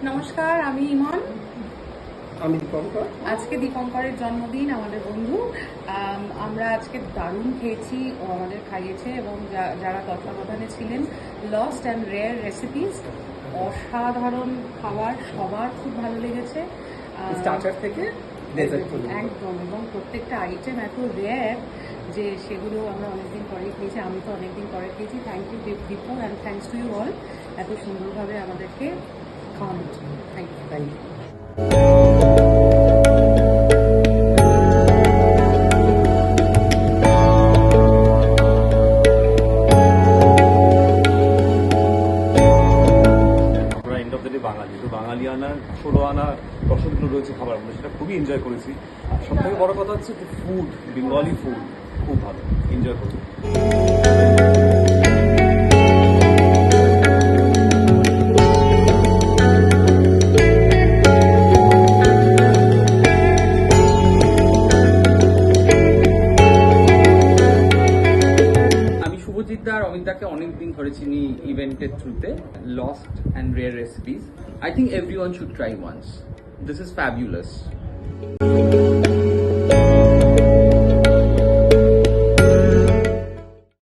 নমস্কার, আমি ইমন। আমি দীপঙ্কর। আজকে দীপঙ্করের জন্মদিন, আমাদের বন্ধু। আমরা আজকে দারুণ খেয়েছি, ও আমাদের খাইয়েছে এবং যারা তত্ত্বাবধানে ছিলেন, লস্ট অ্যান্ড রেয়ার রেসিপিস, অসাধারণ খাবার, সবার খুব ভালো লেগেছে। স্টার্টার থেকে ডেজার্ট পর্যন্ত একদম, এবং প্রত্যেকটা আইটেম এত রেয়ার যে সেগুলো আমরা অনেকদিন পরে খেয়েছি। আমি তো অনেকদিন পরে খেয়েছি। Thank you Dipu, and thanks to you all এত সুন্দরভাবে আমাদেরকে খাওয়ানোর জন্য। Thank you. Thank you. End of the day বাঙালি, তো বাঙালি আনার 16 আনা রসগোল্লা রয়েছে খাবার, আমরা সেটা খুবই এনজয় করেছি। আর সব থেকে বড় কথা হচ্ছে ফুড, বেঙ্গলি ফুড খুব ভালো, এনজয় করি। আমি শুভজিৎ দা আর অমিতাকে অনেকদিন ধরে চিনি ইভেন্টের থ্রুতে। Lost and rare recipes, I think everyone should try once. This is fabulous.